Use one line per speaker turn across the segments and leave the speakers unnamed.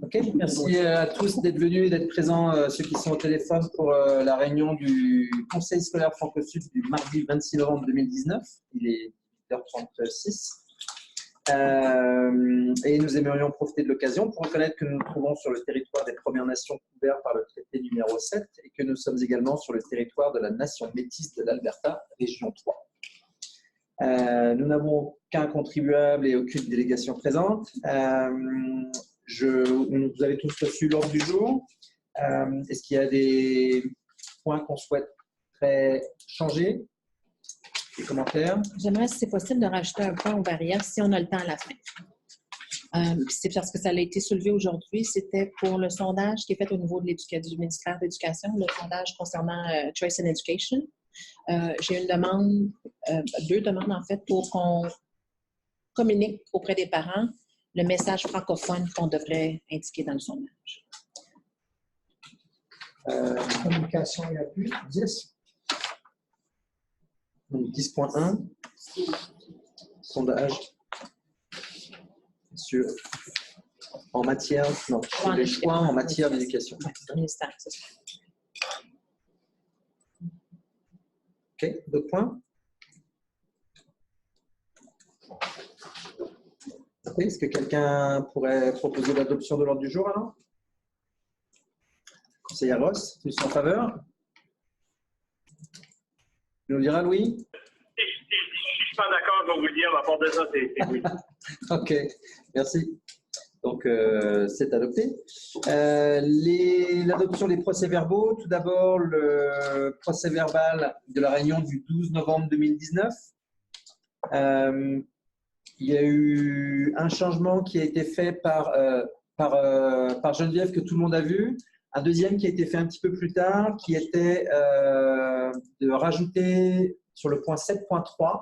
Ok, merci à tous d'être venus et d'être présents, ceux qui sont au téléphone, pour la réunion du Conseil scolaire Franco-Sud du mardi 26 novembre 2019. Il est 8h36. Et nous aimerions profiter de l'occasion pour reconnaître que nous nous trouvons sur le territoire des Premières Nations couverts par le traité numéro 7 et que nous sommes également sur le territoire de la nation métisse de l'Alberta, région 3. Nous n'avons qu'un contribuable et aucune délégation présente. Vous avez tous reçu l'ordre du jour. Est-ce qu'il y a des points qu'on souhaiterait changer? Des commentaires?
J'aimerais, si c'est possible, de rajouter un point aux barrières si on a le temps à la fin. C'est parce que ça a été soulevé aujourd'hui. C'était pour le sondage qui est fait au niveau du ministère de l'Éducation, le sondage concernant Choice in Education. J'ai une demande, deux demandes en fait, pour qu'on communique auprès des parents le message francophone qu'on devrait indiquer dans le sondage.
Communication, il y a plus 10.
10.1, sondage sur, en matière, non, sur les choix en matière d'éducation.
Ministère, c'est ça.
Ok, d'autres points? Est-ce que quelqu'un pourrait proposer l'adoption de l'ordre du jour alors? Conseiller Ross, tous en faveur? Tu nous diras, Louis?
Si je ne suis pas d'accord, je vais vous le dire, à part de ça, c'est oui.
Ok, merci. Donc, c'est adopté. L'adoption des procès-verbaux. Tout d'abord, le procès-verbal de la réunion du 12 novembre 2019. Il y a eu un changement qui a été fait par Geneviève, que tout le monde a vu. Un deuxième qui a été fait un petit peu plus tard, qui était de rajouter sur le point 7.3,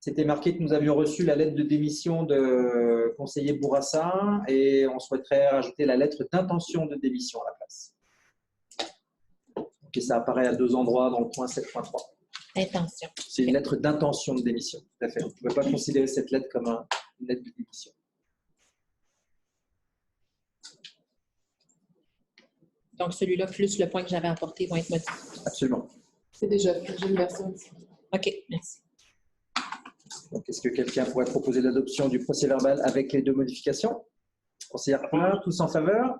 c'était marqué que nous avions reçu la lettre de démission de conseiller Bourassa et on souhaiterait rajouter la lettre d'intention de démission à la place. Et ça apparaît à deux endroits dans le point 7.3.
Intention.
C'est une lettre d'intention de démission, tout à fait. On ne pouvait pas considérer cette lettre comme une lettre de démission.
Donc, celui-là, plus le point que j'avais apporté, vont être modifiés.
Absolument.
C'est déjà fait, j'ai une version ici.
OK, merci.
Donc, est-ce que quelqu'un pourrait proposer l'adoption du procès-verbal avec les deux modifications? Conseillère Poulain, tous en faveur?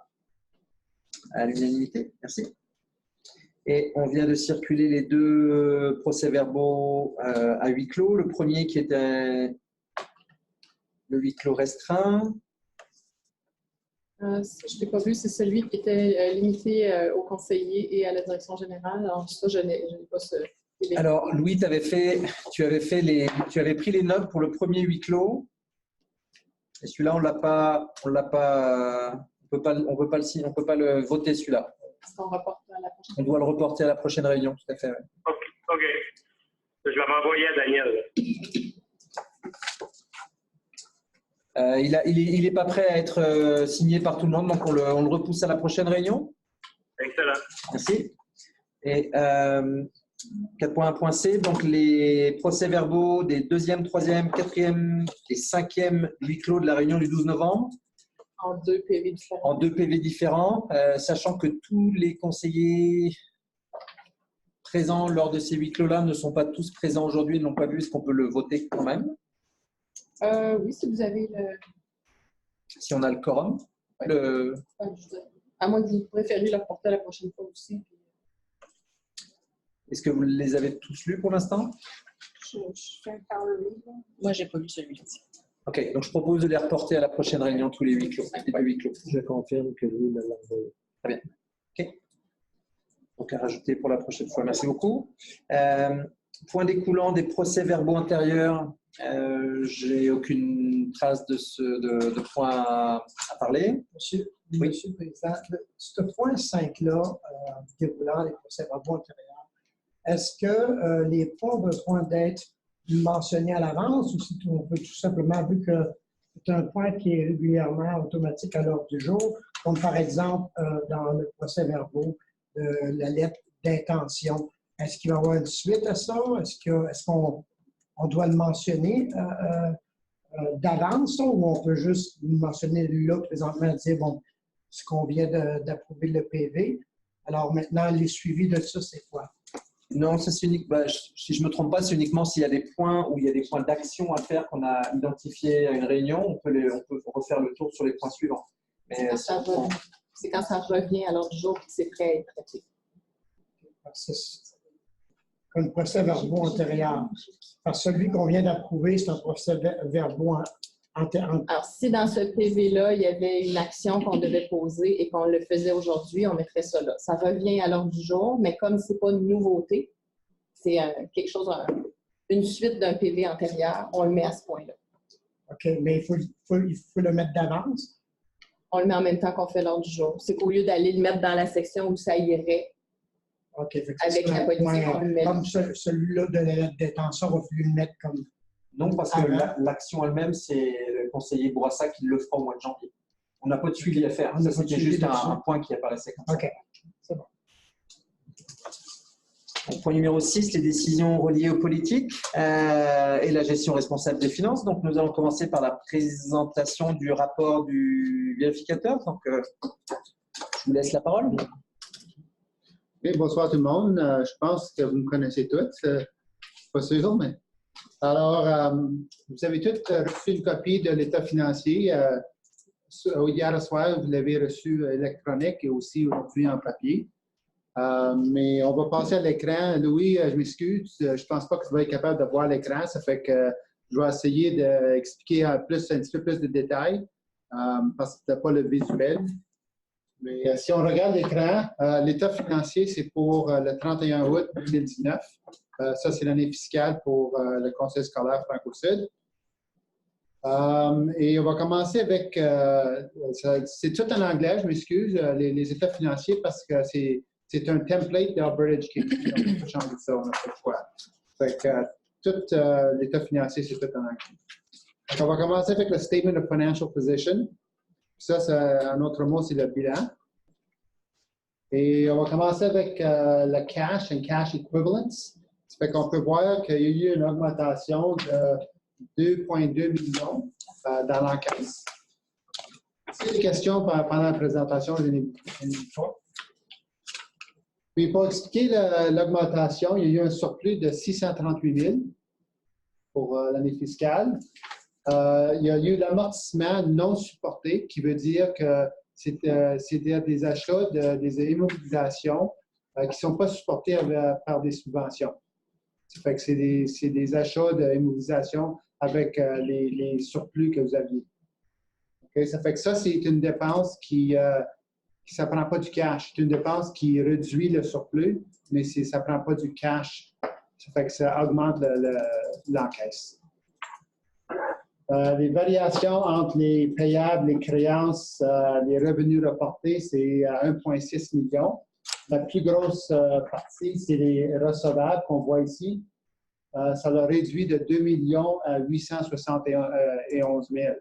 À l'unanimité, merci. Et on vient de circuler les deux procès-verbaux à huis clos. Le premier qui était le huis clos restreint.
Je ne l'ai pas vu, c'est celui qui était limité aux conseillers et à la direction générale. Alors, ça, je n'ai pas ce.
Alors, Louis, tu avais pris les notes pour le premier huis clos. Et celui-là, on peut pas le voter celui-là.
On reporte à la prochaine.
On doit le reporter à la prochaine réunion, tout à fait. Ouais.
OK. Je vais m'envoyer à Daniel.
Il n'est pas prêt à être signé par tout le monde, donc on le repousse à la prochaine réunion.
Excellent.
Merci. Et 4.1.c, donc les procès-verbaux des 2e, 3e, 4e et 5e huis clos de la réunion du 12 novembre.
En 2 PV différents.
En 2 PV différents, sachant que tous les conseillers présents lors de ces huis clos-là ne sont pas tous présents aujourd'hui et n'ont pas vu, est-ce qu'on peut le voter quand même?
Oui, si vous avez le…
Si on a le quorum.
Ouais. À moins que vous préfériez le reporter à la prochaine fois aussi.
Est-ce que vous les avez tous lus pour l'instant?
Je fais un parler.
Moi, je n'ai pas lu celui-ci.
Ok, donc je propose de les reporter à la prochaine réunion, tous les huis clos.
Je confirme que Louis me l'a envoyé.
Très bien. Ok. Donc à rajouter pour la prochaine fois. Merci beaucoup. Point découlant des procès-verbaux antérieurs, j'ai aucune trace de point à parler.
Monsieur
Oui.
le Président, ce point 5-là, déroulant les procès-verbaux antérieurs, est-ce que les points ont besoin d'être mentionnés à l'avance ou si on peut tout simplement, vu que c'est un point qui est régulièrement automatique à l'ordre du jour, comme par exemple dans le procès-verbaux, la lettre d'intention, Est-ce qu'il va y avoir une suite à ça? Est-ce qu'on doit le mentionner d'avance, ou on peut juste le mentionner là, présentement, dire, bon, ce qu'on vient d'approuver le PV. Alors maintenant, les suivis de ça, c'est quoi?
Non, ça c'est unique. Si je ne me trompe pas, c'est uniquement s'il y a des points où il y a des points d'action à faire qu'on a identifiés à une réunion, on peut refaire le tour sur les points suivants. Mais
c'est quand ça revient à l'ordre du jour que c'est prêt à être traité.
C'est un procès-verbaux antérieur. Parce que celui qu'on vient d'approuver, c'est un procès-verbaux antérieur.
Alors, si dans ce PV-là, il y avait une action qu'on devait poser et qu'on le faisait aujourd'hui, on mettrait ça là. Ça revient à l'ordre du jour, mais comme ce n'est pas une nouveauté, c'est quelque chose, une suite d'un PV antérieur, on le met à ce point-là.
OK, mais il faut le mettre d'avance?
On le met en même temps qu'on fait l'ordre du jour. C'est qu'au lieu d'aller le mettre dans la section où ça irait,
OK,
avec la politique, on le met.
Comme celui-là de la détention, on va falloir le mettre comme...
non, parce que l'action elle-même, c'est le conseiller Bourassa qui le fera au mois de janvier. On n'a pas de suivi à faire. Ça, c'était juste un point qui apparaissait comme ça.
OK, c'est bon.
Point numéro 6, les décisions reliées aux politiques et la gestion responsable des finances. Donc, nous allons commencer par la présentation du rapport du vérificateur. Donc, je vous laisse la parole.
Oui, bonsoir tout le monde. Je pense que vous me connaissez tous. Pas sûr, mais... Alors, vous avez tous reçu une copie de l'état financier. Hier soir, vous l'avez reçu électronique et aussi aujourd'hui en papier. Mais on va passer à l'écran. Louis, je m'excuse. Je ne pense pas que tu vas être capable de voir l'écran. Ça fait que je vais essayer d'expliquer un petit peu plus de détails parce que tu n'as pas le visuel. Mais si on regarde l'écran, l'état financier, c'est pour le 31 août 2019. Ça, c'est l'année fiscale pour le Conseil scolaire Franco-Sud. Et on va commencer avec, c'est tout en anglais, je m'excuse, les états financiers parce que c'est un template d'Alberta Education. On peut changer ça, on n'a pas le choix. Fait que tout l'état financier, c'est tout en anglais. Donc, on va commencer avec le Statement of Financial Position. Ça, un autre mot, c'est le bilan. Et on va commencer avec le cash and cash equivalents. Ça fait qu'on peut voir qu'il y a eu une augmentation de 2,2 millions dans l'encaisse. Si des questions pendant la présentation, je n'ai pas. Puis pour expliquer l'augmentation, il y a eu un surplus de 638 000 pour l'année fiscale. Il y a eu l'amortissement non supporté, qui veut dire que c'est des achats, des immobilisations qui ne sont pas supportés par des subventions. Ça fait que c'est des achats d'immobilisation avec les surplus que vous aviez. Okay? Ça fait que ça, c'est une dépense qui ça ne prend pas du cash. C'est une dépense qui réduit le surplus, mais ça ne prend pas du cash. Ça fait que ça augmente l'encaisse. Les variations entre les payables, les créances, les revenus reportés, c'est 1,6 million. La plus grosse partie, c'est les recevables qu'on voit ici. Ça l'a réduit de 2 millions à 871 000.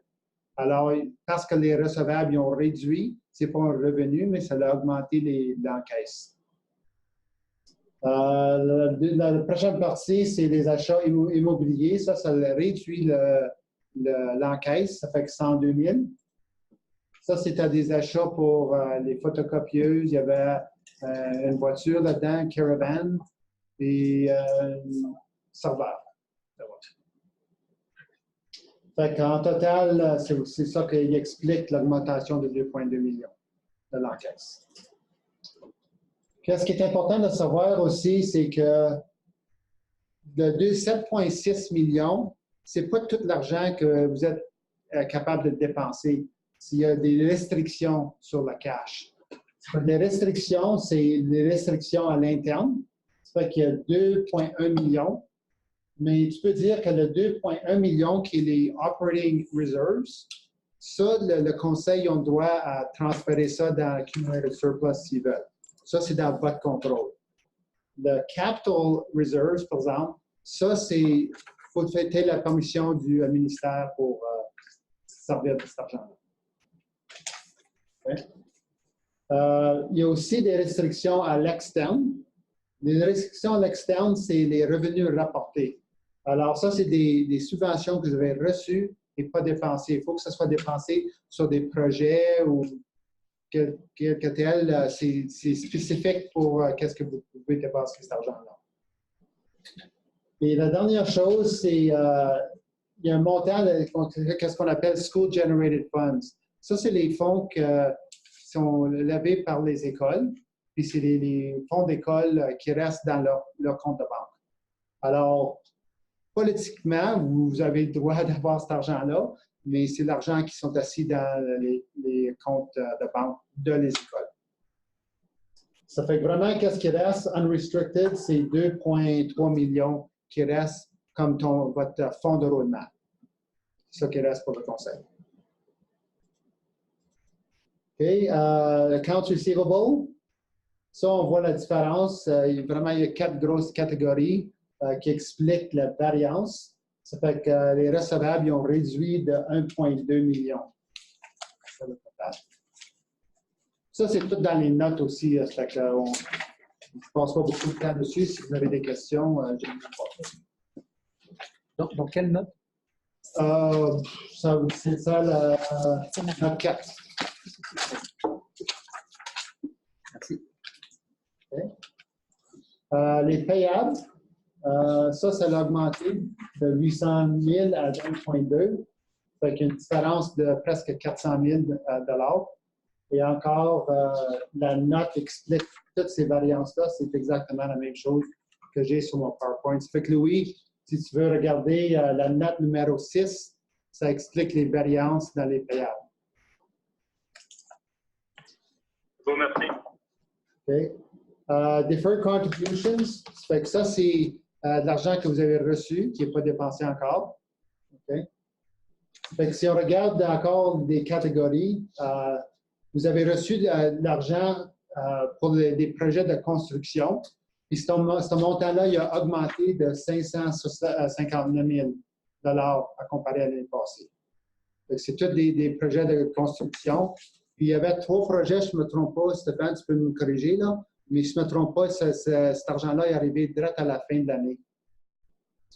Alors, parce que les recevables ils ont réduit, ce n'est pas un revenu, mais ça a augmenté l'encaisse. La prochaine partie, c'est les achats immobiliers. Ça réduit l'encaisse, ça fait que 102 000. Ça, c'était des achats pour les photocopieuses. Il y avait une voiture là-dedans, caravan, et serveur. Fait qu'en total, c'est ça qui explique l'augmentation de 2,2 millions de l'encaisse. Ce qui est important de savoir aussi, c'est que de 7,6 millions, ce n'est pas tout l'argent que vous êtes capable de dépenser. Il y a des restrictions sur le cash. Les restrictions, c'est les restrictions à l'interne. Ça fait qu'il y a 2,1 millions. Mais tu peux dire que le 2,1 millions qui est les operating reserves, ça, le conseil, on doit transférer ça dans accumulated surplus s'ils veulent. Ça, c'est dans votre contrôle. Le capital reserves, par exemple, ça, il faut fêter la permission du ministère pour servir de cet argent-là. Okay. Il y a aussi des restrictions à l'externe. Les restrictions externes, c'est les revenus rapportés. Alors, ça, c'est des subventions que vous avez reçues et pas dépensées. Il faut que ça soit dépensé sur des projets ou quelque tel. C'est spécifique pour qu'est-ce que vous pouvez dépenser cet argent-là. Et la dernière chose, c'est il y a un montant, qu'est-ce qu'on appelle School Generated Funds. Ça, c'est les fonds qui sont levés par les écoles, puis c'est les fonds d'école qui restent dans leur compte de banque. Alors, politiquement, vous avez le droit d'avoir cet argent-là, mais c'est l'argent qui sont assis dans les comptes de banque de les écoles. Ça fait que vraiment, qu'est-ce qui reste unrestricted, c'est 2,3 millions qui restent comme votre fonds de roadmap. C'est ça qui reste pour le conseil. OK. Accounts receivable. Ça, on voit la différence. Vraiment, il y a 4 grosses catégories qui expliquent la variance. Ça fait que les recevables ils ont réduit de 1,2 million. Ça, c'est tout dans les notes aussi. Ça fait qu'on ne passe pas beaucoup de temps dessus. Si vous avez des questions, je vais vous poser.
Dans quelle note?
C'est ça, la note 4.
Merci.
Okay. Les payables, ça a augmenté de 800 000 à 1,2. Ça fait une différence de presque 400 000 $. Et encore, la note explique toutes ces variances-là. C'est exactement la même chose que j'ai sur mon PowerPoint. Ça fait que Louis, si tu veux regarder la note numéro 6, ça explique les variances dans les payables.
Bon, merci.
OK. Deferred contributions, ça fait que ça, c'est de l'argent que vous avez reçu, qui n'est pas dépensé encore. OK. Ça fait que si on regarde encore des catégories, vous avez reçu de l'argent pour des projets de construction. Puis ce montant-là, il a augmenté de 559 000 $ à comparer à l'année passée. C'est tous des projets de construction. Puis il y avait 3 projets, je ne me trompe pas, Stéphane, tu peux me corriger, là, mais je ne me trompe pas, cet argent-là est arrivé direct à la fin de l'année.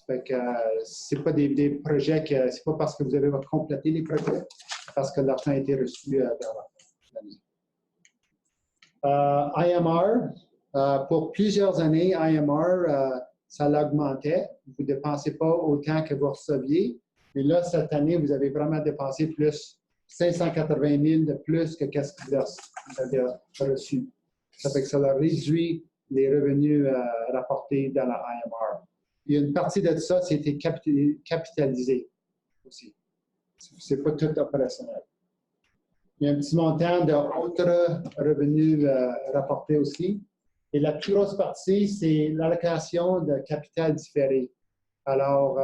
Fait que c'est pas des projets que c'est pas parce que vous avez complété les projets, c'est parce que l'argent a été reçu dans l'année. IMR, pour plusieurs années, IMR, ça l'augmentait. Vous ne dépensez pas autant que vous receviez. Mais là, cette année, vous avez vraiment dépensé plus 580 000 de plus que qu'est-ce que vous avez reçu. Ça fait que ça a réduit les revenus rapportés dans la IMR. Il y a une partie de ça, c'était capitalisé aussi. Ce n'est pas tout opérationnel. Il y a un petit montant d'autres revenus rapportés aussi. Et la plus grosse partie, c'est l'allocation de capital différé. Alors,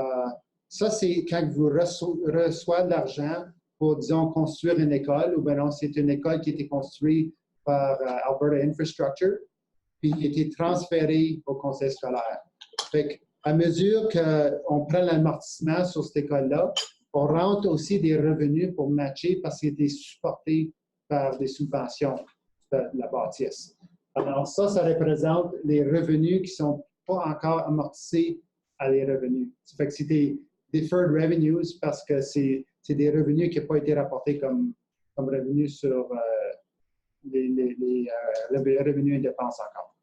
ça, c'est quand vous reçoivez de l'argent pour, disons, construire une école, ou bien non, c'est une école qui a été construite par Alberta Infrastructure, puis qui a été transférée au conseil scolaire. Fait qu'à mesure qu'on prend l'amortissement sur cette école-là, on rentre aussi des revenus pour matcher parce qu'il a été supporté par des subventions de la bâtisse. Alors ça représente les revenus qui ne sont pas encore amortissés à les revenus. Ça fait que c'est des deferred revenues parce que c'est des revenus qui n'ont pas été rapportés comme revenus sur les revenus et dépenses encore.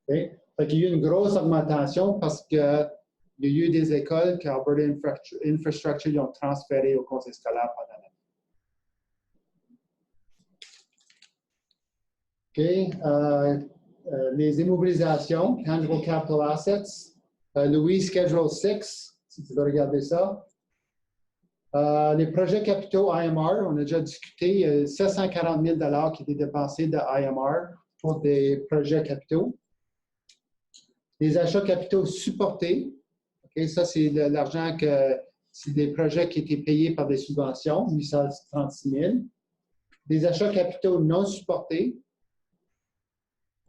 Okay? Fait qu'il y a eu une grosse augmentation parce qu'il y a eu des écoles qu'Alberta Infrastructure ont transférées au conseil scolaire pendant l'année. OK. Les immobilisations, Tangible Capital Assets. Louis, Schedule 6, si tu veux regarder ça. Les projets capitaux IMR, on a déjà discuté, 740 000 $ qui étaient dépensés de IMR pour des projets capitaux. Les achats capitaux supportés, okay, ça c'est l'argent c'est des projets qui étaient payés par des subventions, 836 000. Des achats capitaux non supportés,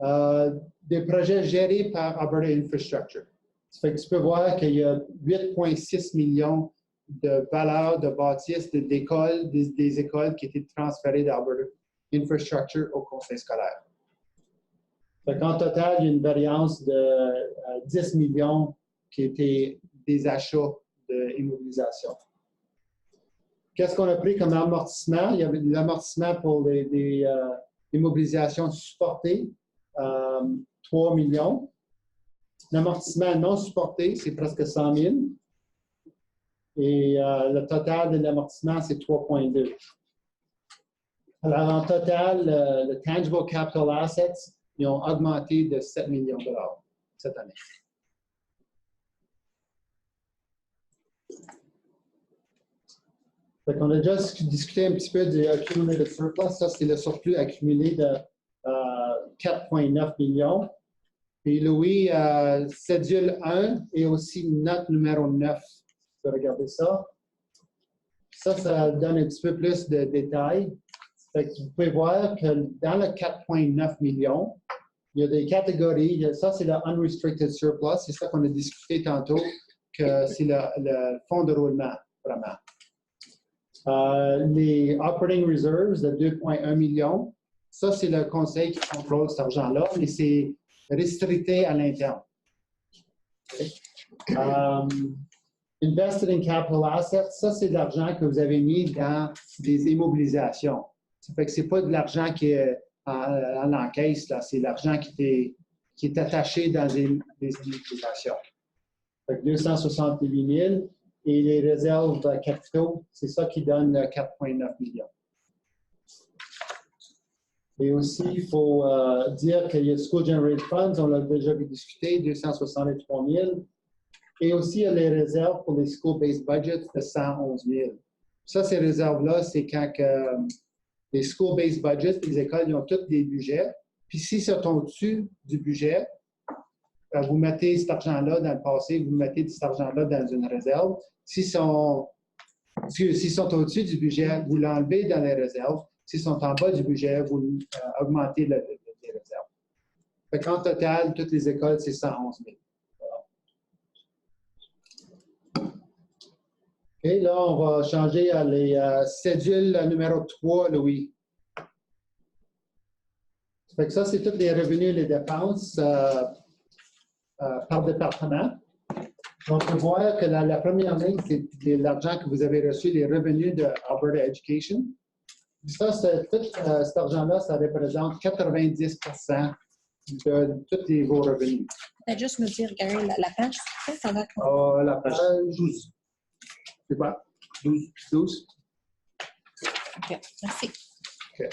des projets gérés par Alberta Infrastructure. Ça fait que tu peux voir qu'il y a 8,6 millions de valeur de bâtisses d'écoles, des écoles qui étaient transférées d'Alberta Infrastructure au conseil scolaire. Fait qu'en total, il y a une variance de 10 millions qui étaient des achats d'immobilisation. Qu'est-ce qu'on a pris comme amortissement? Il y avait de l'amortissement pour des immobilisations supportées, 3 millions. L'amortissement non supporté, c'est presque 100 000. Et le total de l'amortissement, c'est 3,2. Alors, en total, le Tangible Capital Assets, ils ont augmenté de 7 millions de dollars cette année. On a déjà discuté un petit peu de accumulated surplus. Ça, c'est le surplus accumulé de 4,9 millions. Puis Louis, cédule 1 et aussi note numéro 9. Tu peux regarder ça. Ça donne un petit peu plus de détails. Fait que vous pouvez voir que dans le 4,9 millions, il y a des catégories. Ça, c'est le unrestricted surplus. C'est ça qu'on a discuté tantôt, que c'est le fonds de roulement, vraiment. Les operating reserves de 2,1 millions, ça, c'est le conseil qui contrôle cet argent-là, mais c'est restricté à l'interne. Okay. Invested in capital assets, ça, c'est de l'argent que vous avez mis dans des immobilisations. Ça fait que ce n'est pas de l'argent qui est en encaisse, c'est l'argent qui est attaché dans des immobilisations. Fait que 268 000 et les réserves capitaux, c'est ça qui donne 4,9 millions. Et aussi, il faut dire qu'il y a School Generated Funds, on l'a déjà discuté, 263 000. Et aussi, il y a les réserves pour les School-Based Budgets de 111 000. Ça, ces réserves-là, c'est quand les School-Based Budgets, les écoles, ils ont tous des budgets. Puis s'ils sont au-dessus du budget, vous mettez cet argent-là dans le passé, vous mettez cet argent-là dans une réserve. S'ils sont au-dessus du budget, vous l'enlevez dans les réserves. S'ils sont en bas du budget, vous augmentez les réserves. Fait qu'en total, toutes les écoles, c'est 111 000. OK, là, on va changer à les cédules numéro 3, Louis. Fait que ça, c'est tous les revenus et les dépenses par département. On peut voir que la première ligne, c'est l'argent que vous avez reçu, les revenus de Alberta Education. Ça, tout cet argent-là, ça représente 90 de tous vos revenus.
Peut-être juste me dire, Gary, la page, ça va
la page 12. C'est quoi? 12?
OK, merci.
OK.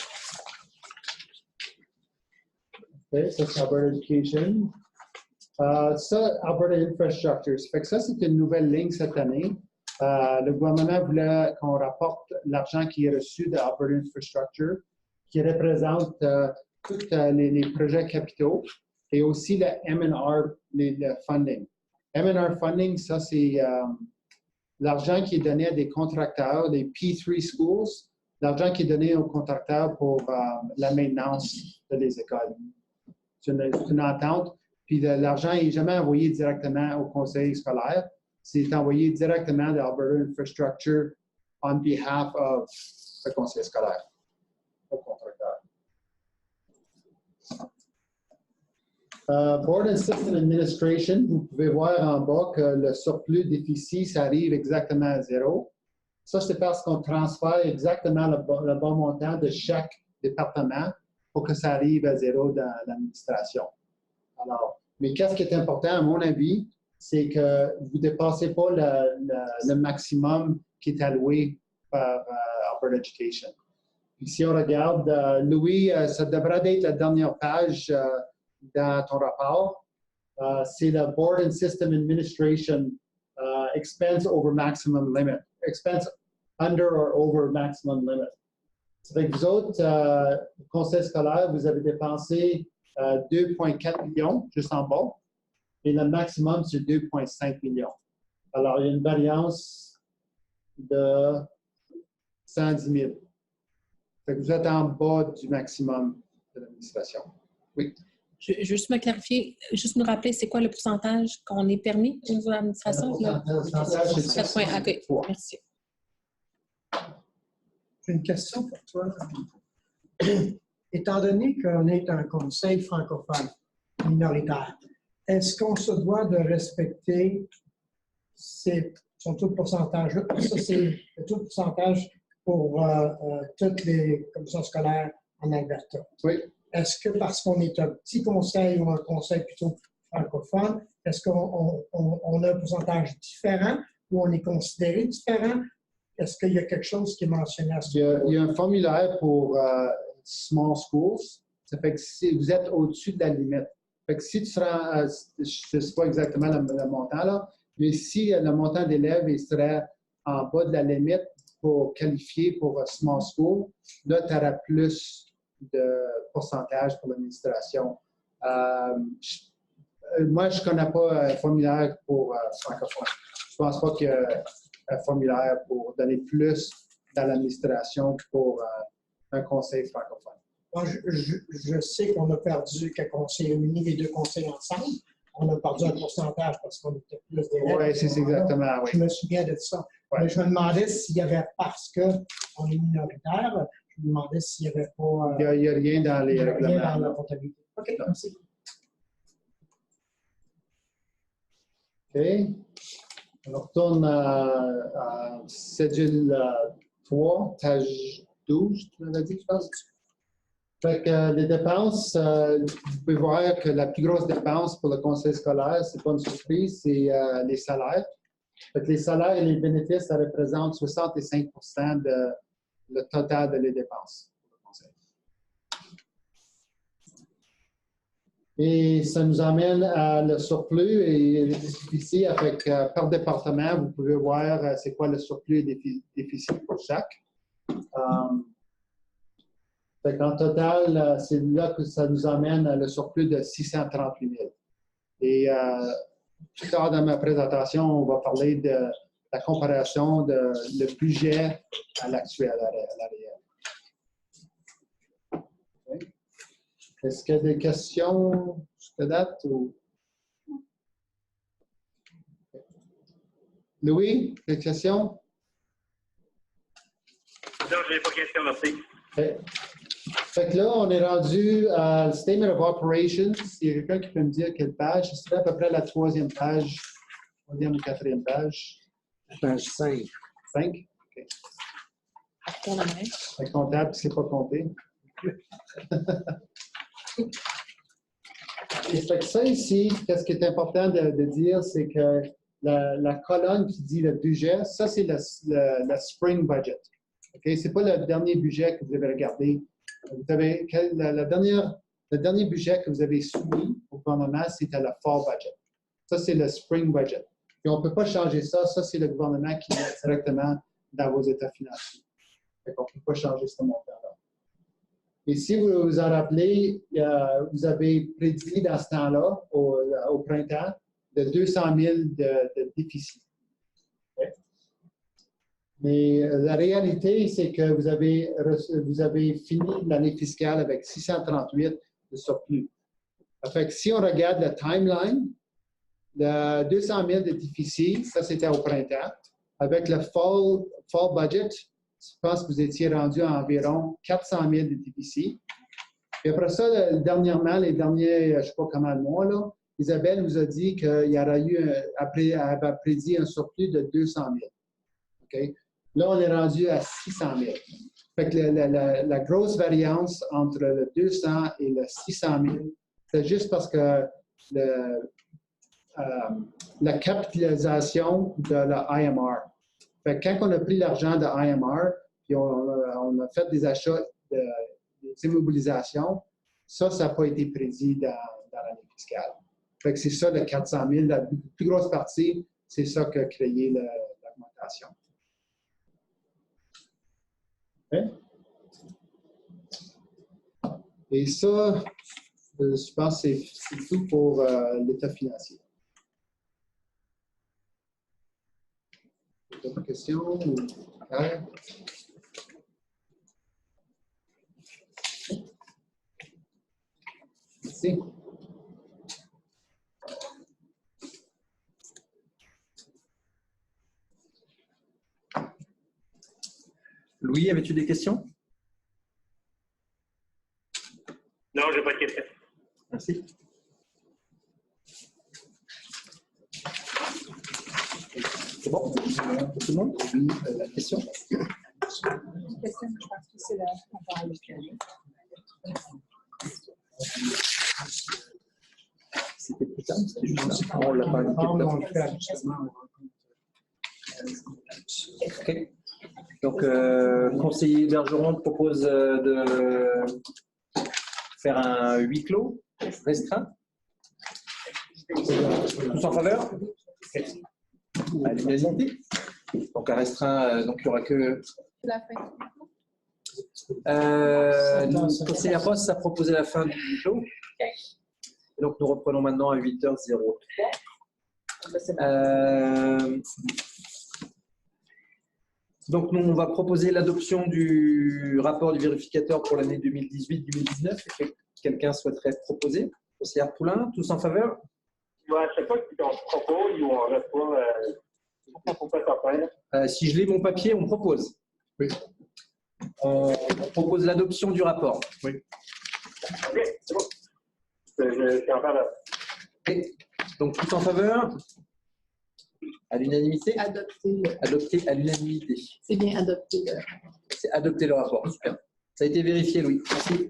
OK, ça, c'est Alberta Education. Ça, Alberta Infrastructure. Ça fait que ça, c'est une nouvelle ligne cette année. Le gouvernement voulait qu'on rapporte l'argent qui est reçu de Alberta Infrastructure, qui représente tous les projets capitaux, et aussi le M&R, le funding. M&R funding, ça, c'est l'argent qui est donné à des contracteurs, des P3 schools, l'argent qui est donné aux contracteurs pour la maintenance des écoles. C'est une entente. Puis l'argent n'est jamais envoyé directement au conseil scolaire. C'est envoyé directement de Alberta Infrastructure on behalf of le conseil scolaire, au contracteur. Board and System Administration, vous pouvez voir en bas que le surplus déficit, ça arrive exactement à 0. Ça, c'est parce qu'on transfère exactement le bon montant de chaque département pour que ça arrive à 0 dans l'administration. Alors, mais qu'est-ce qui est important, à mon avis, c'est que vous ne dépassez pas le maximum qui est alloué par Alberta Education. Puis si on regarde, Louis, ça devrait être la dernière page dans ton rapport. C'est le Board and System Administration expense over maximum limit. Expense under or over maximum limit. Ça fait que vous autres, au conseil scolaire, vous avez dépensé 2,4 millions juste en bas. Et le maximum, c'est 2,5 millions. Alors, il y a une variance de 110 000. Fait que vous êtes en bas du maximum de l'administration. Oui.
Juste me clarifier, juste me rappeler, c'est quoi le pourcentage qu'on est permis au niveau de l'administration?
Le pourcentage, c'est
4,1. OK, merci.
J'ai une question pour toi. Étant donné qu'on est un conseil francophone, minoritaire. Est-ce qu'on se doit de respecter son taux de pourcentage? Ça, c'est le taux de pourcentage pour toutes les commissions scolaires en Alberta.
Oui.
Est-ce que parce qu'on est un petit conseil ou un conseil plutôt francophone, est-ce qu'on a un pourcentage différent ou on est considéré différent? Est-ce qu'il y a quelque chose qui est mentionné à ce moment-là?
Il y a un formulaire pour small schools. Ça fait que si vous êtes au-dessus de la limite. Fait que si tu seras, je ne sais pas exactement le montant, là, mais si le montant d'élèves serait en bas de la limite pour qualifier pour small school, là, tu auras plus de pourcentage pour l'administration. Moi, je ne connais pas un formulaire pour francophone. Je ne pense pas qu'il y a un formulaire pour donner plus dans l'administration pour un conseil francophone.
Moi, je sais qu'on a perdu, quand on s'est réunis les deux conseils ensemble, on a perdu un pourcentage parce qu'on était plus d'élèves.
Oui, c'est exactement, oui.
Je me souviens de ça.
Ouais.
Mais je me demandais s'il y avait, parce qu'on est minoritaire, je me demandais s'il n'y avait pas...
Il n'y a rien dans les règlements.
Rien dans la comptabilité. OK, merci.
OK. On retourne à cédule 3, page 12, tu m'avais dit, je pense. Fait que les dépenses, vous pouvez voir que la plus grosse dépense pour le conseil scolaire, c'est pas une surprise, c'est les salaires. Fait que les salaires et les bénéfices, ça représente 65% de le total de les dépenses pour le conseil. Et ça nous amène à le surplus. Et ici, avec par département, vous pouvez voir c'est quoi le surplus et déficit pour chaque. En total, c'est là que ça nous amène à le surplus de 638 000. Et plus tard dans ma présentation, on va parler de la comparaison de le budget à l'actuel, à la réelle. Okay. Est-ce qu'il y a des questions jusqu'à date? Ou... Louis, des questions?
Non, je n'ai pas de questions, merci.
Okay. Fait que là, on est rendu à Statement of Operations. Il y a quelqu'un qui peut me dire quelle page? Ce serait à peu près la troisième page, troisième ou quatrième page.
Page 5.
5? OK.
Pour la main.
Le comptable, c'est pas compté. Et fait que ça ici, ce qui est important de dire, c'est que la colonne qui dit le budget, ça, c'est le spring budget. Okay? Ce n'est pas le dernier budget que vous avez regardé. Vous avez, le dernier budget que vous avez soumis au gouvernement, c'était le fall budget. Ça, c'est le spring budget. Et on ne peut pas changer ça. Ça, c'est le gouvernement qui met directement dans vos états financiers. On ne peut pas changer ce montant-là. Et si vous vous en rappelez, vous avez prédit dans ce temps-là, au printemps, de 200 000 de déficit. Okay? Mais la réalité, c'est que vous avez fini l'année fiscale avec 638 de surplus. Fait que si on regarde le timeline, le 200 000 de déficit, ça c'était au printemps. Avec le fall budget, je pense que vous étiez rendu à environ 400 000 de déficit. Et après ça, dernièrement, les derniers, je ne sais pas comment de mois, là, Isabelle nous a dit qu'il y aurait eu, elle avait prédit un surplus de 200 000. Okay? Là, on est rendu à 600 000. Fait que la grosse variance entre le 200 et le 600 000, c'est juste parce que la capitalisation de la IMR. Fait que quand on a pris l'argent de IMR, puis on a fait des achats, des immobilisations, ça n'a pas été prédit dans l'année fiscale. Fait que c'est ça, le 400 000, la plus grosse partie, c'est ça qui a créé l'augmentation. Okay. Et ça, je pense que c'est tout pour l'état financier. D'autres questions? Ouais. Merci.
Louis, avais-tu des questions?
Non, je n'ai pas de questions.
Merci. C'est bon? Tout le monde? Oui. Question?
Je pense que c'est là qu'on parle
C'était plus tard, c'était juste là. On l'a pas indiqué.
On le fait habituellement.
Ok. Donc, conseiller Bergeron propose de faire un huis clos restreint. Tous en faveur? Ok. À l'unanimité. Donc, un restreint, donc il n'y aura que. Le conseiller Poste a proposé la fin du huis clos. Donc, nous reprenons maintenant à 8h03. Donc, nous, on va proposer l'adoption du rapport du vérificateur pour l'année 2018-2019. Quelqu'un souhaiterait proposer? Conseillère Poulain, tous en faveur?
Ouais, je ne sais pas si on propose ou on reçoit.
Si je lis mon papier, on propose.
Oui.
On propose l'adoption du rapport.
Oui.
OK, c'est bon. Je suis en faveur.
Okay. Donc, tous en faveur? À l'unanimité?
Adopter.
Adopté à l'unanimité.
C'est bien adopter.
C'est adopter le rapport. Super. Ça a été vérifié, Louis. Merci.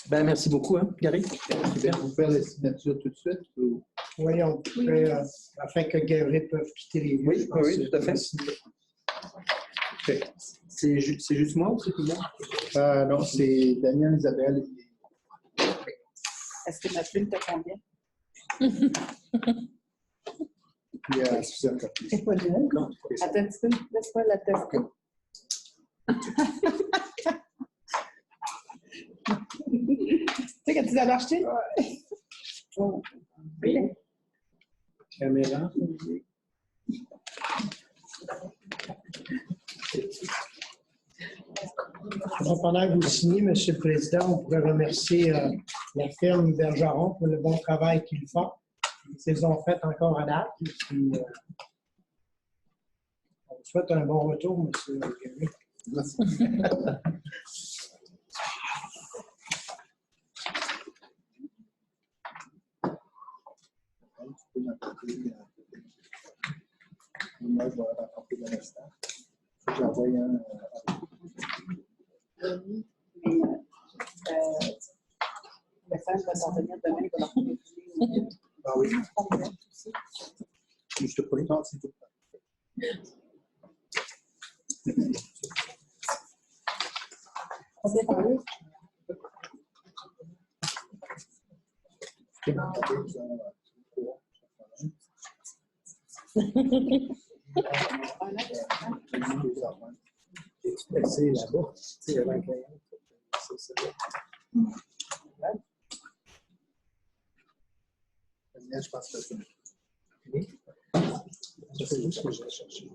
Ben, merci beaucoup, hein, Gary.
Super. Vous faire les signatures tout de suite? Ou...
Oui, on pourrait, afin que Gary puisse quitter les lieux.
Oui, oui, tout à fait. Okay. C'est juste moi ou c'est tout le monde?
Non, c'est Daniel, Isabelle.
Est-ce que ma plume te convient?
Puis Suzanne Coty.
C'est pas bien. Attends un petit peu, laisse-moi la tester. Tu sais, quand tu l'as acheté? Oh. Oui.
Caméra. Pendant que vous signez, M. le Président, on pourrait remercier la firme Bergeron pour le bon travail qu'ils font. Ils ont fait encore à date. Et puis, on vous souhaite un bon retour, M. Gary.
Merci. Moi, je vais rapporter de l'instant. J'ai envoyé un.
Le message va s'en venir demain, il va leur trouver.
Ah oui. Je te prie, non, c'est tout.
On s'est parlé.
C'est là-bas. C'est là-bas.
Je pense que c'est.
C'est juste que j'ai cherché.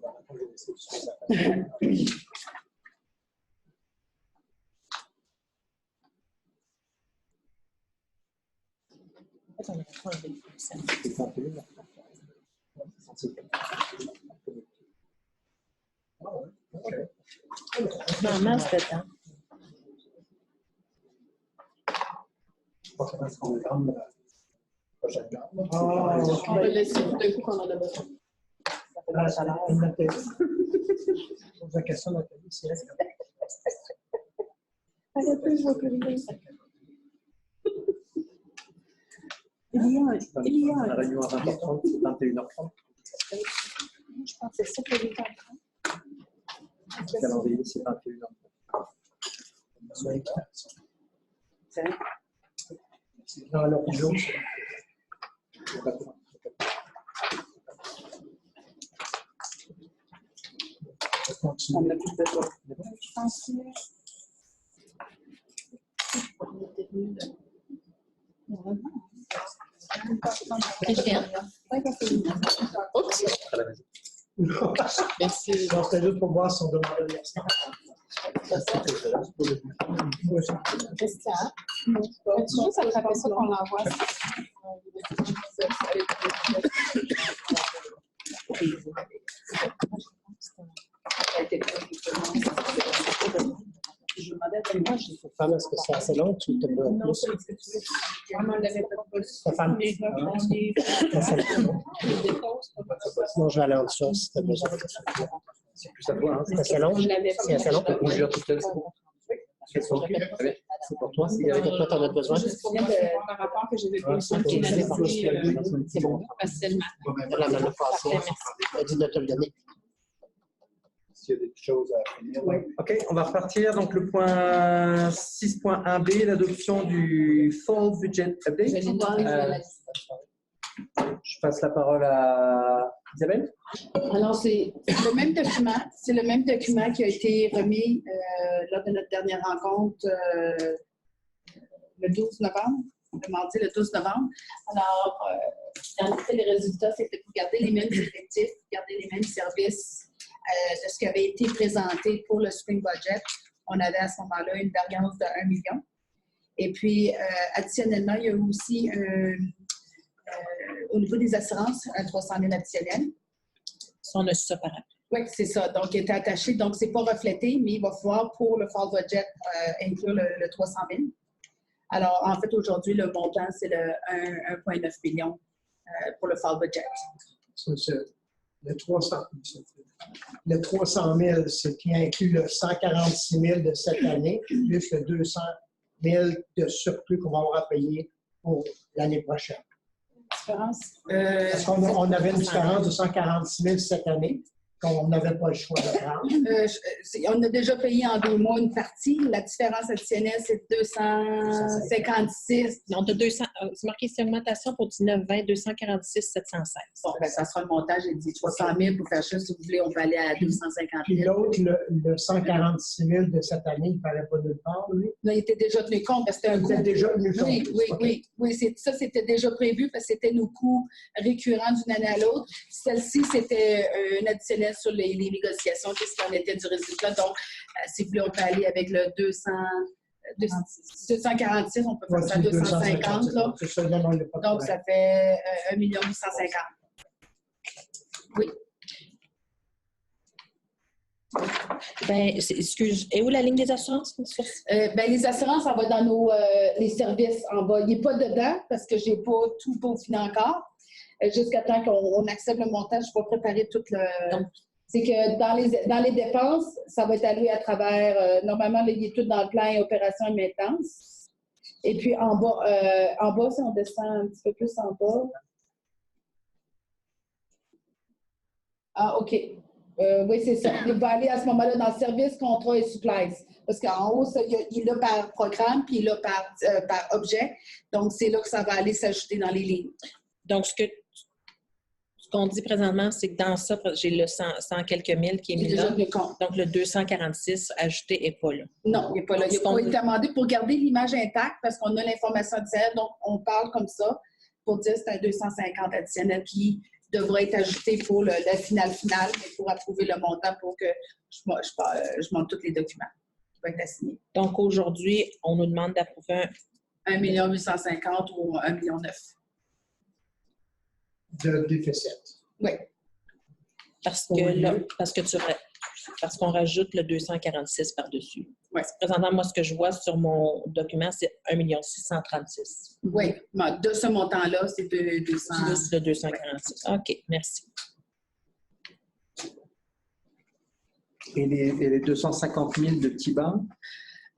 Normalement, c'était temps.
On
On va laisser tout d'un coup qu'on en a besoin.
pose la question, Nathalie, c'est elle.
Arrêtez, je vois plus rien. Il y a
La réunion à 20h30, c'est 21h30.
je pense que c'est ça que j'ai fait.
Le calendrier, c'est 21h30.
C'est dans leur jour.
On n'a plus besoin. Je pense que...
Oups. Merci.
Non, c'était juste pour voir si on demandait l'instant.
Christian. Tu veux ça te rappelle ça qu'on l'envoie?
Je me demandais à quel point j'ai fait.
Est-ce que c'est assez long? Tu te vois plus? Stéphane? Sinon, je vais aller en dessous si tu as besoin.
C'est plus à toi. Hein.
C'est assez long. C'est assez long.
On gère tout seul, c'est bon. C'est pour toi.
Si avec toi, tu en as besoin.
Juste pour le rapport que j'avais besoin qui est
C'est bon.
facilement.
La même passée. Elle dit de te le donner.
S'il y a des choses à finir.
Oui.
OK, on va repartir. Donc, le point 6.1b, l'adoption du Fall Budget Update. Je passe la parole à Isabelle.
Alors, c'est le même document. C'est le même document qui a été remis lors de notre dernière rencontre le 12 novembre, le mardi le 12 novembre. Alors, en fait, les résultats, c'était pour garder les mêmes effectifs, garder les mêmes services de ce qui avait été présenté pour le Spring Budget. On avait à ce moment-là une variance de 1 million. Et puis, additionnellement, il y a eu aussi au niveau des assurances, un 300 000 additionnel.
On a ça par après.
Oui, c'est ça. Donc, il était attaché. Donc, ce n'est pas reflété, mais il va falloir, pour le Fall Budget, inclure le 300 000. Alors, en fait, aujourd'hui, le montant, c'est le 1,9 million pour le Fall Budget.
Le 300 000, c'est qui inclut le 146 000 de cette année, plus le 200 000 de surplus qu'on va avoir à payer pour l'année prochaine.
Différence?
Parce qu'on avait une différence de 146 000 cette année, qu'on n'avait pas le choix de prendre.
On a déjà payé en 2 mois une partie. La différence additionnelle, c'est 256.
On a 200, c'est marqué ici augmentation pour 19-20, 246 716.
Bon, ben, ça sera le montage. J'ai dit 300 000 pour faire ça. Si vous voulez, on peut aller à 250
Puis
000.
l'autre, le 146 000 de cette année, il ne fallait pas nulle part, lui.
Non, il était déjà tenu compte parce que c'était un coût.
C'était déjà tenu compte.
Oui, ça, c'était déjà prévu parce que c'était nos coûts récurrents d'une année à l'autre. Celle-ci, c'était un additionnel sur les négociations, qu'est-ce qu'on était du résultat. Donc, si vous voulez, on peut aller avec le 246, on peut faire ça à 250. Là. Donc, ça fait 1 850 000. Oui.
Ben, excuse, et où la ligne des assurances?
Les assurances, ça va dans les services en bas. Il n'est pas dedans parce que je n'ai pas tout peaufiné encore. Jusqu'à temps qu'on accepte le montage, je vais préparer tout le... C'est que dans les dépenses, ça va être alloué à travers... normalement, là, il est tout dans le plan opération et maintenance. Et puis, en bas, si on descend un petit peu plus en bas... Ah, OK. Oui, c'est ça. Il va aller à ce moment-là dans services, contrats et supplies. Parce qu'en haut, ça, il l'a par programme, puis il l'a par objet. Donc, c'est là que ça va aller s'ajouter dans les lignes.
Donc, ce qu'on dit présentement, c'est que dans ça, j'ai le 100 quelques mille qui est mis là. Donc, le 246 ajouté n'est pas là.
Non, il n'est pas là. Il n'a pas été amendé pour garder l'image intacte parce qu'on a l'information additionnelle. Donc, on parle comme ça pour dire que c'est un 250 additionnel qui devrait être ajouté pour le final, mais pour approuver le montant pour que je monte tous les documents qui vont être assignés.
Donc, aujourd'hui, on nous demande d'approuver
1 850 000 ou 1 9 000 000.
De déficit.
Oui.
Parce qu'on rajoute le 246 par-dessus.
Oui.
Présentement, moi, ce que je vois sur mon document, c'est 1 636 000.
Oui. De ce montant-là, c'est de 200.
Plus le 246. OK, merci.
Et les 250 000 de TIBA?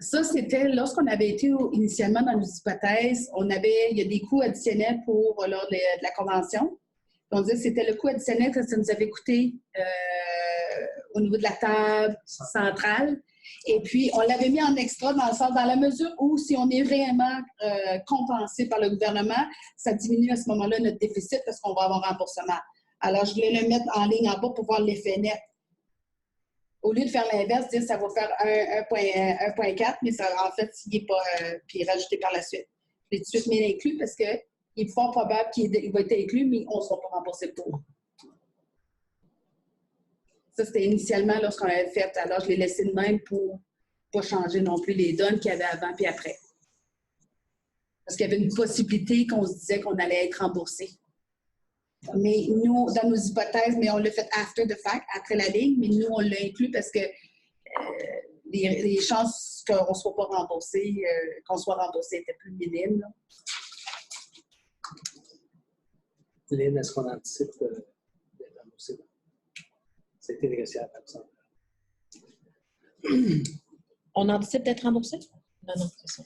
Ça, c'était lorsqu'on avait été initialement dans nos hypothèses, il y a des coûts additionnels pour lors de la convention. On disait que c'était le coût additionnel que ça nous avait coûté au niveau de la table centrale. Et puis, on l'avait mis en extra dans la mesure où si on est réellement compensé par le gouvernement, ça diminue à ce moment-là notre déficit parce qu'on va avoir un remboursement. Alors, je voulais le mettre en ligne en bas pour voir l'effet net. Au lieu de faire l'inverse, dire ça va faire 1,4, mais ça, en fait, il n'est pas puis rajouté par la suite. Je l'ai tout de suite mis inclus parce qu'il est fort probable qu'il va être inclus, mais on ne sera pas remboursé pour. Ça, c'était initialement lorsqu'on l'avait fait. Alors, je l'ai laissé de même pour ne pas changer non plus les donnes qu'il y avait avant puis après. Parce qu'il y avait une possibilité qu'on se disait qu'on allait être remboursé. Mais nous, dans nos hypothèses, mais on l'a fait after the fact, après la ligne, mais nous, on l'a inclus parce que les chances qu'on ne soit pas remboursé, qu'on soit remboursé étaient plus minimes. Là.
Lynn, est-ce qu'on anticipe d'être remboursé? C'était négociable, ça me semble.
On anticipe d'être remboursé? Non, c'est ça.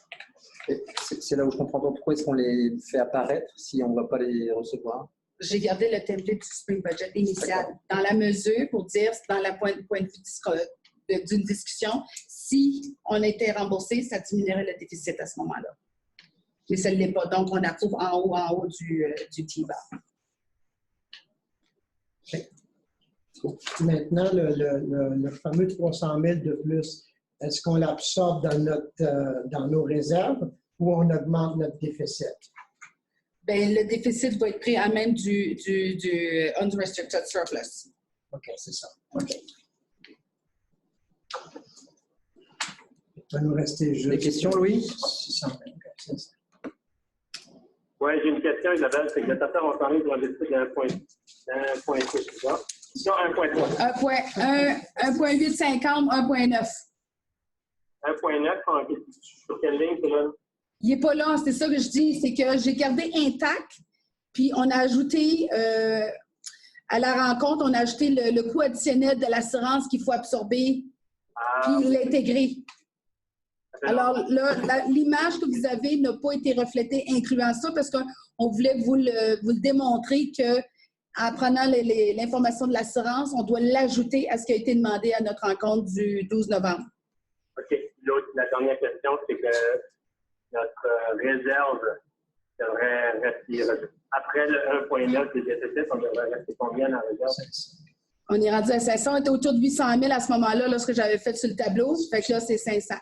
C'est là où je comprends pas pourquoi est-ce qu'on les fait apparaître si on ne va pas les recevoir.
J'ai gardé le template du spring budget initial dans la mesure pour dire, dans la point de vue d'une discussion, si on était remboursé, ça diminuerait le déficit à ce moment-là. Mais ça ne l'est pas. Donc, on approuve en haut du T-bar.
Maintenant, le fameux 300 000 de plus, est-ce qu'on l'absorbe dans nos réserves ou on augmente notre déficit?
Bien, le déficit va être pris à même du unrestricted surplus.
OK, c'est ça. OK. Il va nous rester juste...
Des questions, Louis?
600 000. Okay,
Oui, j'ai une question, Isabelle. C'est que le total, on s'en est pour investir d'un point 6, c'est ça? Non, 1,3.
1,850, 1,9.
1,9, sur quelle ligne c'est là?
Il n'est pas là, c'est ça que je dis. C'est que j'ai gardé intact, puis on a ajouté, à la rencontre, on a ajouté le coût additionnel de l'assurance qu'il faut absorber, puis l'intégrer. Alors là, l'image que vous avez n'a pas été reflétée incluant ça parce qu'on voulait vous le démontrer qu'en prenant l'information de l'assurance, on doit l'ajouter à ce qui a été demandé à notre rencontre du 12 novembre.
OK. La dernière question, c'est que notre réserve devrait rester... Après le 1,9 des déficits, on devrait rester combien dans la réserve?
On est rendu à 500. On était autour de 800 000 à ce moment-là, lorsque j'avais fait sur le tableau. Fait que là, c'est 500.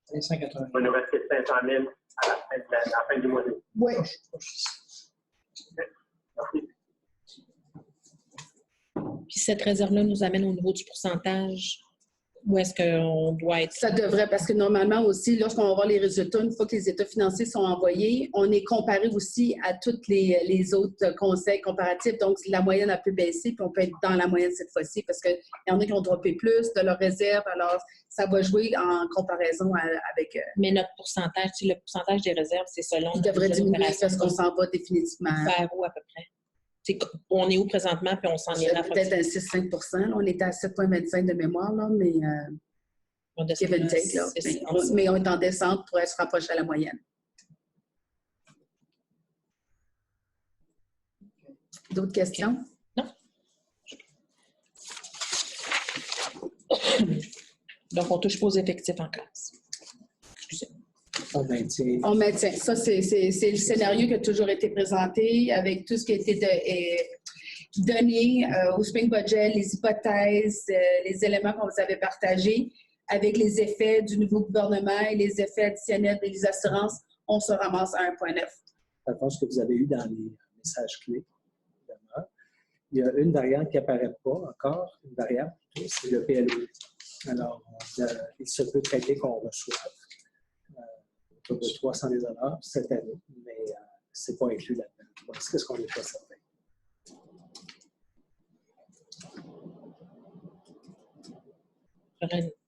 580.
Il va nous rester 500 000 à la fin du mois d'août.
Oui.
Merci.
Puis cette réserve-là nous amène au niveau du pourcentage. Où est-ce qu'on doit être?
Ça devrait, parce que normalement aussi, lorsqu'on va voir les résultats, une fois que les états financiers sont envoyés, on est comparé aussi à tous les autres conseils comparatifs. Donc, la moyenne a pu baisser, puis on peut être dans la moyenne cette fois-ci, parce qu'il y en a qui ont droppé plus de leur réserve. Alors, ça va jouer en comparaison avec...
Mais notre pourcentage, le pourcentage des réserves, c'est selon...
Il devrait diminuer parce qu'on s'en va définitivement.
Vers où à peu près? On est où présentement, puis on s'en ira.
Peut-être à 6,5 %. On était à 7,25 de mémoire, là, mais give and take, là. Mais on est en descente pour se rapprocher à la moyenne. D'autres questions?
Non. Donc, on touche pas aux effectifs en classe. Excusez.
On maintient.
On maintient. Ça, c'est le scénario qui a toujours été présenté avec tout ce qui a été donné au Spring Budget, les hypothèses, les éléments qu'on vous avait partagés avec les effets du nouveau gouvernement et les effets additionnels des assurances, on se ramasse à 1,9.
Dans le ce que vous avez eu dans les messages clés, évidemment, il y a une variante qui n'apparaît pas encore, une variable plutôt, c'est le PLO. Alors, il se peut très bien qu'on reçoive autour de 300 000 $ cette année, mais ce n'est pas inclus là-dedans. C'est ce qu'on n'est pas certain.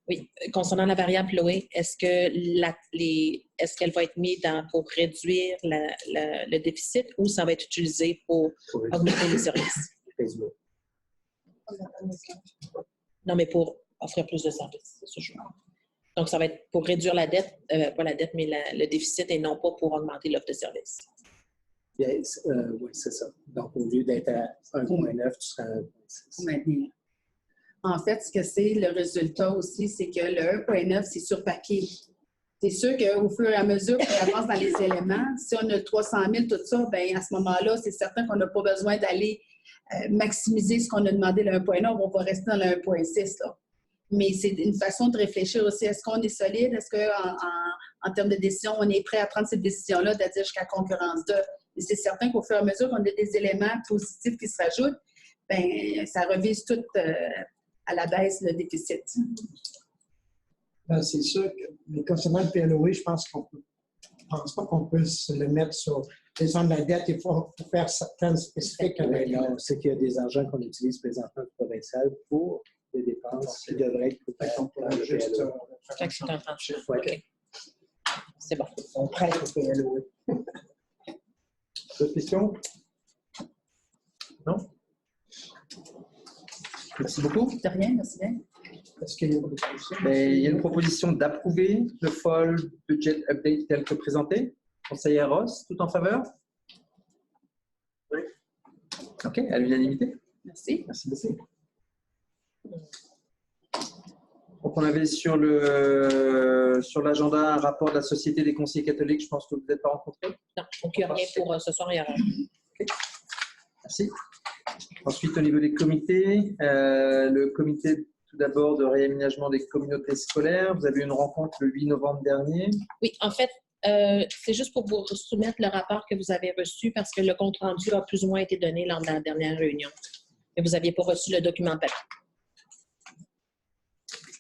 Oui. Concernant la variable Chloé, est-ce qu'elle va être mise pour réduire le déficit ou ça va être utilisé pour augmenter les services? Non, mais pour offrir plus de services, c'est ça que je veux dire. Donc, ça va être pour réduire la dette, pas la dette, mais le déficit et non pas pour augmenter l'offre de services.
Oui, c'est ça. Donc, au lieu d'être à 1,9, tu seras à 1,6.
Pour maintenir. En fait, ce que c'est le résultat aussi, c'est que le 1,9, c'est sur papier. C'est sûr qu'au fur et à mesure qu'on avance dans les éléments, si on a 300 000, tout ça, bien, à ce moment-là, c'est certain qu'on n'a pas besoin d'aller maximiser ce qu'on a demandé, le 1,9, on va rester dans le 1,6. Mais c'est une façon de réfléchir aussi. Est-ce qu'on est solide? Est-ce qu'en termes de décision, on est prêt à prendre cette décision-là, c'est-à-dire jusqu'à concurrence 2? Mais c'est certain qu'au fur et à mesure qu'on a des éléments positifs qui se rajoutent, bien, ça revise tout à la baisse le déficit.
Ben, c'est sûr que, mais concernant le PLOE, je pense pense pas qu'on peut se le mettre sur les zones de la dette. Il faut faire certaines spécifiques.
Non, c'est qu'il y a des argents qu'on utilise présentement au provincial pour des dépenses qui devraient être couvertes par le PLOE.
C'est un tranché.
OK.
C'est bon.
On prête au PLOE.
D'autres questions? Non? Merci beaucoup.
De rien, merci bien.
Est-ce qu'il y a une proposition?
Il y a une proposition d'approuver le Fall Budget Update tel que présenté. Conseiller Ross, tout en faveur?
Oui.
OK, à l'unanimité.
Merci.
Merci beaucoup. Donc, on avait sur l'agenda un rapport de la Société des conseillers catholiques. Je pense que vous n'êtes pas rencontrés.
Non, donc il n'y a rien pour ce soir. Il y aura...
Merci. Ensuite, au niveau des comités, le comité tout d'abord de réaménagement des communautés scolaires. Vous avez eu une rencontre le 8 novembre dernier.
Oui, en fait, c'est juste pour vous soumettre le rapport que vous avez reçu parce que le compte-rendu a plus ou moins été donné lors de la dernière réunion. Mais vous n'aviez pas reçu le document papier.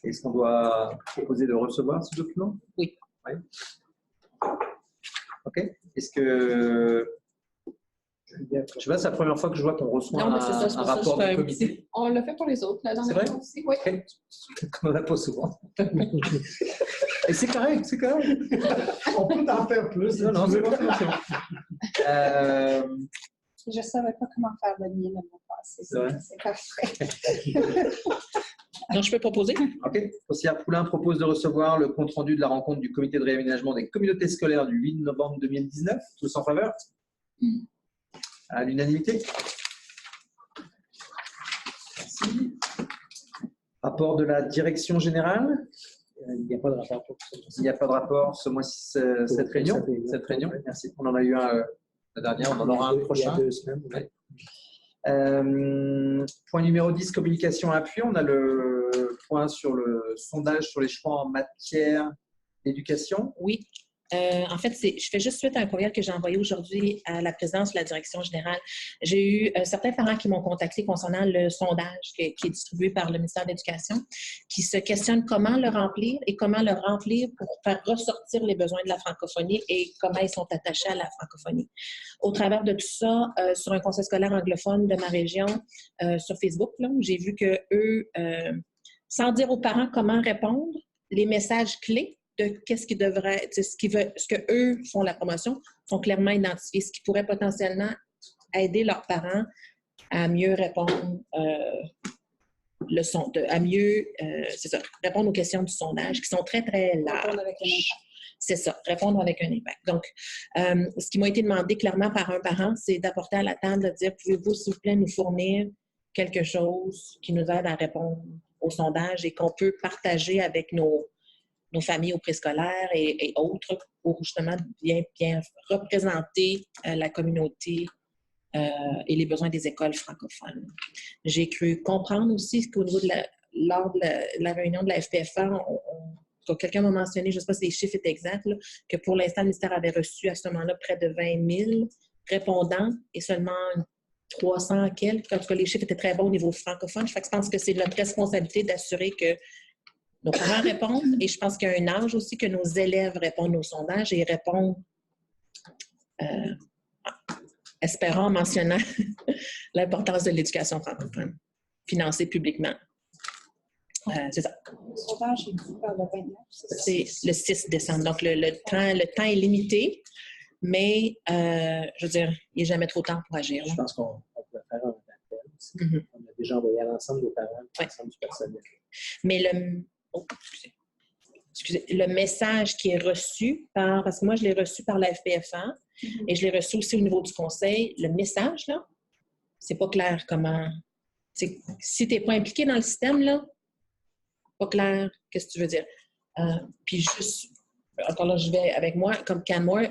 Est-ce qu'on doit proposer de recevoir ce document?
Oui.
Oui. OK. Est-ce que... Je ne sais pas, c'est la première fois que je vois qu'on reçoit
Non, mais c'est ça, c'est
un
pour ça que
rapport
je fais
de
un
comité.
On l'a fait pour les autres, là, dans
C'est
la
vrai?
aussi. Oui.
OK. On n'en a pas souvent. Et c'est correct, c'est correct.
On peut en faire plus.
Non, non, c'est bon, c'est bon, c'est bon.
Je ne savais pas comment faire le mien le mois passé.
C'est vrai?
C'est parfait.
Donc, je peux proposer?
OK. Conseillère Poulain propose de recevoir le compte-rendu de la rencontre du comité de réaménagement des communautés scolaires du 8 novembre 2019. Tous en faveur? À l'unanimité. Merci. Rapport de la direction générale.
Il n'y a pas de rapport pour ça.
Il n'y a pas de rapport ce mois-ci, cette réunion. Merci. On en a eu un la dernière, on en aura un prochain.
Il y a 2 semaines.
Ouais. Point numéro 10, communication à appui. On a le point sur le sondage sur les choix en matière d'éducation.
Oui. En fait, je fais juste suite à un courriel que j'ai envoyé aujourd'hui à la présidence de la direction générale. J'ai eu certains parents qui m'ont contacté concernant le sondage qui est distribué par le ministère de l'Éducation, qui se questionnent comment le remplir et comment le remplir pour faire ressortir les besoins de la francophonie et comment ils sont attachés à la francophonie. Au travers de tout ça, sur un conseil scolaire anglophone de ma région, sur Facebook, là, j'ai vu que eux, sans dire aux parents comment répondre, les messages clés de qu'est-ce qui devrait, ce que eux font la promotion, sont clairement identifiés, ce qui pourrait potentiellement aider leurs parents à mieux répondre répondre aux questions du sondage qui sont très, très larges. C'est ça, répondre avec un impact. Donc, ce qui m'a été demandé clairement par un parent, c'est d'apporter à la table, de dire, pouvez-vous, s'il vous plaît, nous fournir quelque chose qui nous aide à répondre au sondage et qu'on peut partager avec nos familles au préscolaire et autres pour justement bien représenter la communauté et les besoins des écoles francophones. J'ai cru comprendre aussi qu'au niveau lors de la réunion de la FPFA, quand quelqu'un m'a mentionné, je ne sais pas si les chiffres étaient exacts, là, que pour l'instant, le ministère avait reçu à ce moment-là près de 20 000 répondants et seulement 300 quelques. En tout cas, les chiffres étaient très bons au niveau francophone. Je pense que c'est notre responsabilité d'assurer que nos parents répondent et je pense qu'il y a un âge aussi que nos élèves répondent aux sondages et répondent, espérant, en mentionnant l'importance de l'éducation francophone, financée publiquement. C'est ça.
Le sondage est dû par le 29.
C'est le 6 décembre. Donc, le temps est limité, mais je veux dire, il n'est jamais trop tard pour agir. Là.
Je pense qu'on pourrait faire un appel aussi.
Mm-hmm.
On a déjà envoyé à l'ensemble des parents, à l'ensemble du personnel.
Mais le message qui est reçu parce que moi, je l'ai reçu par la FPFA et je l'ai reçu aussi au niveau du conseil. Le message, là, c'est pas clair comment... Si tu n'es pas impliqué dans le système, là, pas clair, qu'est-ce que tu veux dire? Puis juste, encore là, je vais avec moi, comme Canmore,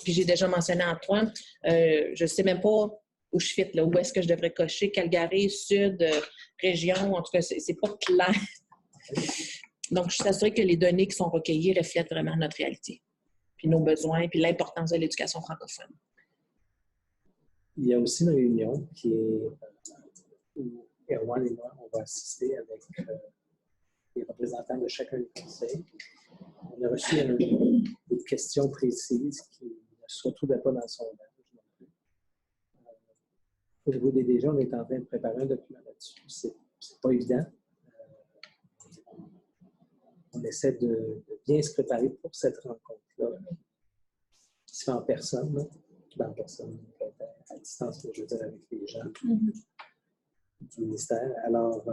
puis j'ai déjà mentionné Antoine, je ne sais même pas où je fit, là, où est-ce que je devrais cocher, Calgary, Sud, région, en tout cas, c'est pas clair. Donc, je suis assurée que les données qui sont recueillies reflètent vraiment notre réalité, puis nos besoins, puis l'importance de l'éducation francophone.
Il y a aussi une réunion qui est où Erwan et moi, on va assister avec les représentants de chacun des conseils. On a reçu des questions précises qui ne se retrouvaient pas dans le sondage. Au niveau des DG, on est en train de préparer un document là-dessus. C'est pas évident. On essaie de bien se préparer pour cette rencontre-là, qui se fait en personne. Là. pas en personne, peut être à distance, mais je veux dire avec les gens
Mhm.
du ministère. Alors,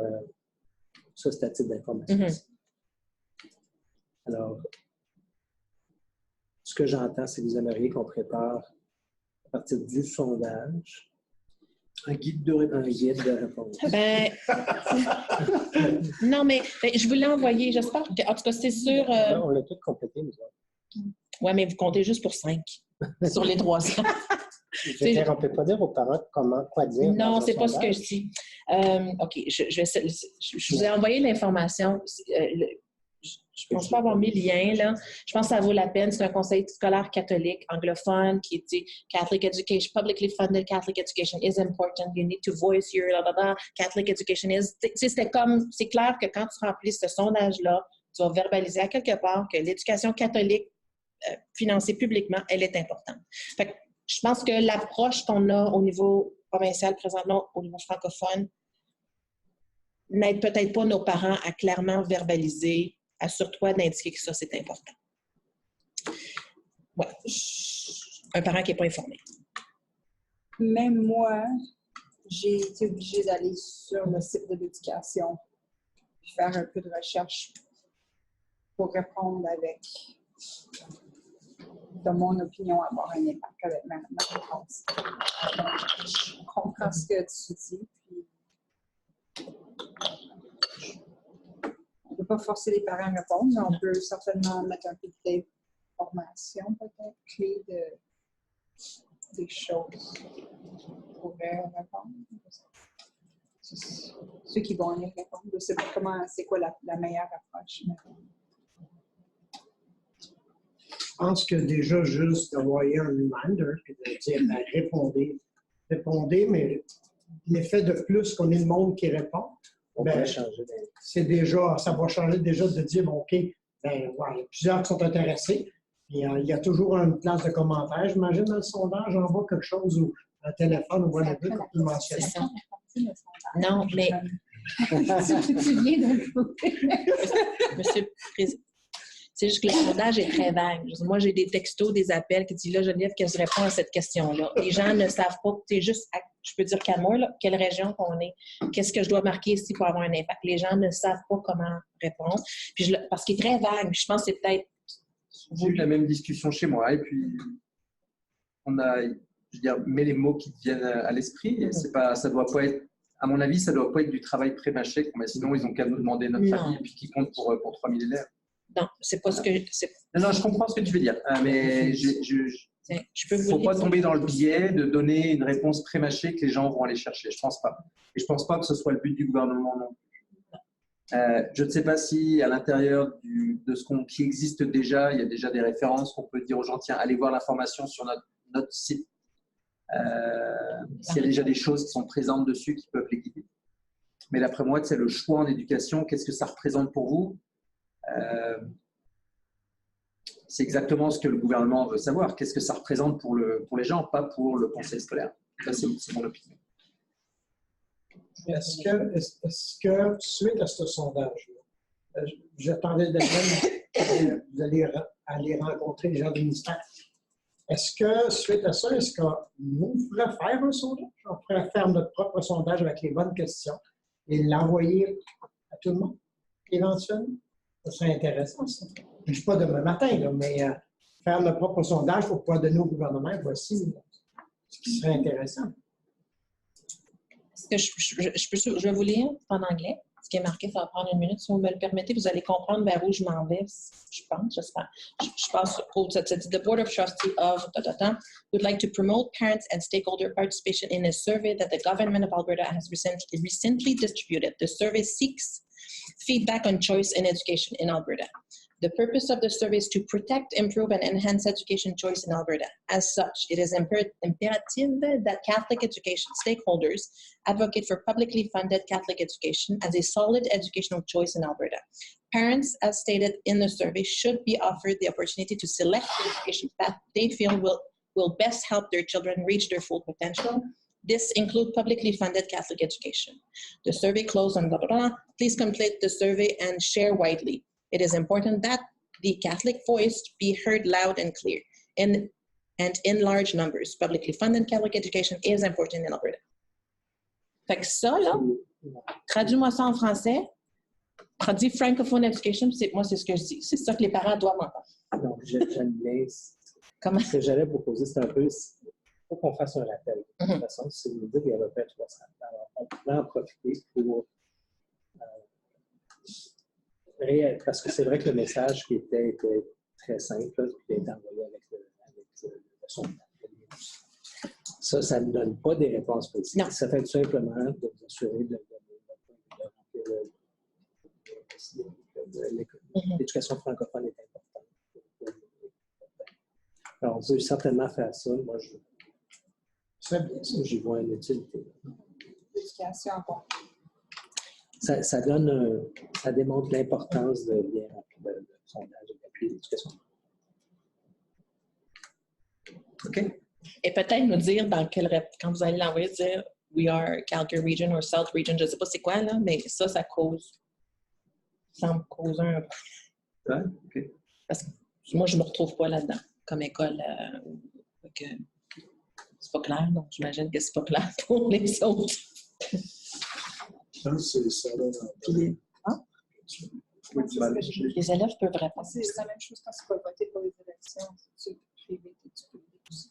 ça, c'est à titre d'information.
Mhm.
Alors, ce que j'entends, c'est que vous aimeriez qu'on prépare, à partir du sondage,
Un guide de réponse.
un guide de réponse.
Ben, non, mais je vous l'ai envoyé. J'espère que, en tout cas, c'est sûr.
On l'a tout complété, nous autres.
Oui, mais vous comptez juste pour 5 sur les 300.
Je veux dire, on ne peut pas dire aux parents quoi dire.
Non,
dans un
c'est pas ce que je
sondage.
dis. OK, je vous ai envoyé l'information. Je ne pense pas avoir mis le lien, là. Je pense que ça vaut la peine. C'est un conseil scolaire catholique anglophone qui dit Catholic education, publicly funded Catholic education is important. You need to voice your blah, blah, blah. Catholic education is. C'était comme, c'est clair que quand tu remplis ce sondage-là, tu vas verbaliser à quelque part que l'éducation catholique financée publiquement, elle est importante. Fait que je pense que l'approche qu'on a au niveau provincial présentement, au niveau francophone, n'aide peut-être pas nos parents à clairement verbaliser. Assure-toi d'indiquer que ça, c'est important. Ouais. Un parent qui n'est pas informé.
Même moi, j'ai été obligée d'aller sur le site de l'éducation et faire un peu de recherche pour répondre avec, de mon opinion, avoir un impact avec ma réponse. Donc, je comprends ce que tu dis. Puis, on ne peut pas forcer les parents à répondre, mais on peut certainement mettre un peu d'information, peut-être, clé des choses qu'ils pourraient répondre. Ceux qui vont y répondre. Je ne sais pas c'est quoi la meilleure approche. Mais...
Je pense que déjà, juste d'envoyer un reminder et de dire ben, répondez, mais l'effet de plus qu'on ait le monde qui répond,
On
ben,
pourrait changer.
c'est déjà, ça va changer déjà de dire, bon, OK, ben, voilà, il y a plusieurs qui sont intéressés. Et, il y a toujours une place de commentaires. J'imagine dans le sondage, on voit quelque chose ou un téléphone ou whatever qu'on peut mentionner.
C'est ça. Non, mais
tu viens de
Monsieur le Président, c'est juste que le sondage est très vague. Moi, j'ai des textos, des appels qui disent là, Geneviève, que je réponds à cette question-là. Les gens ne savent pas, c'est juste, je peux dire qu'à moi, là, quelle région qu'on est, qu'est-ce que je dois marquer ici pour avoir un impact. Les gens ne savent pas comment répondre. Puis parce qu'il est très vague. Je pense que c'est peut-être.
J'ai eu la même discussion chez moi et puis on a, je veux dire, mets les mots qui te viennent à l'esprit. Et c'est pas, ça doit pas être, à mon avis, ça doit pas être du travail pré-mâché. Mais sinon, ils ont qu'à nous demander notre avis et puis qui compte pour 3000 élèves.
Non, c'est pas ce que.
Non, je comprends ce que tu veux dire, mais
je peux vous
faut pas tomber dans le biais de donner une réponse pré-mâchée que les gens vont aller chercher. Je pense pas. Et je pense pas que ce soit le but du gouvernement non plus. Je ne sais pas si à l'intérieur de ce qui existe déjà, il y a déjà des références qu'on peut dire aux gens, tiens, allez voir l'information sur notre site. S'il y a déjà des choses qui sont présentes dessus qui peuvent les guider. Mais d'après moi, c'est le choix en éducation. Qu'est-ce que ça représente pour vous? C'est exactement ce que le gouvernement veut savoir. Qu'est-ce que ça représente pour les gens, pas pour le conseil scolaire. Ça, c'est mon opinion.
Est-ce que, suite à ce sondage-là, j'attendais de même, vous allez aller rencontrer les gens du ministère. Est-ce que, suite à ça, est-ce qu'on pourrait faire un sondage? On pourrait faire notre propre sondage avec les bonnes questions et l'envoyer à tout le monde, éventuellement? Ça serait intéressant, ça. Je ne dis pas demain matin, là, mais faire notre propre sondage pour pouvoir donner au gouvernement, voici ce qui serait intéressant.
Je vais vous lire en anglais. Ce qui est marqué, ça va prendre une minute. Si vous me le permettez, vous allez comprendre vers où je m'en vais, je pense, j'espère. Je passe au The Board of Trustees of would like to promote parents and stakeholder participation in a survey that the government of Alberta has recently distributed. The survey seeks feedback on choice in education in Alberta. The purpose of the survey is to protect, improve, and enhance education choice in Alberta. As such, it is imperative that Catholic education stakeholders advocate for publicly funded Catholic education as a solid educational choice in Alberta. Parents, as stated in the survey, should be offered the opportunity to select the education path they feel will best help their children reach their full potential. This includes publicly funded Catholic education. The survey closed on blah, blah, blah. Please complete the survey and share widely. It is important that the Catholic voice be heard loud and clear. In and in large numbers. Publicly funded Catholic education is important in Alberta. Fait que ça, là, traduis-moi ça en français. Traduis francophone education, moi, c'est ce que je dis. C'est ça que les parents doivent entendre.
Donc, j'aime bien.
Comment?
Ce que j'allais proposer, c'est un peu, il faut qu'on fasse un rappel. De toute façon, si vous me dites qu'il y a à peu près 300, alors on pourrait en profiter pour parce que c'est vrai que le message qui était très simple, là, qui a été envoyé avec le sondage. Ça ne donne pas des réponses précises.
Non.
Ça fait tout simplement de vous assurer de l'éducation francophone est importante. Alors, on peut certainement faire ça. Moi, j'y vois une utilité.
L'éducation, bon.
Ça démontre l'importance de lien de sondage et d'appuyer l'éducation.
OK.
Et peut-être nous dire quand vous allez l'envoyer, dire We are Calgary Region or South Region, je ne sais pas c'est quoi, là, mais ça me cause un peu.
Ouais, OK.
Parce que moi, je ne me retrouve pas là-dedans, comme école. C'est pas clair, donc j'imagine que c'est pas clair pour les autres.
C'est ça, là.
Les élèves peuvent répondre.
C'est la même chose quand tu vas voter pour les élections. C'est privé et du public aussi.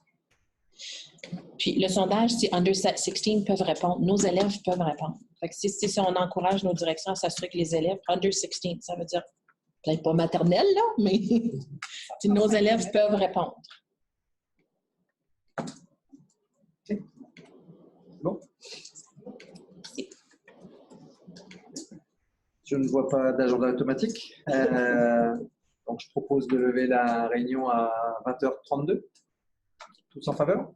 Puis le sondage, si under 16 peuvent répondre, nos élèves peuvent répondre. Fait que si on encourage nos directions à s'assurer que les élèves under 16, ça veut dire peut-être pas maternelle, là, mais si nos élèves peuvent répondre.
Okay. Bon. Je ne vois pas d'agenda automatique. Donc, je propose de lever la réunion à 20h32. Tous en faveur?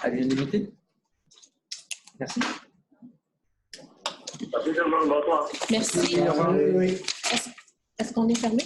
À l'unanimité? Merci.
Bonsoir.
Merci.
Au revoir.
Oui.
Est-ce qu'on est fermé?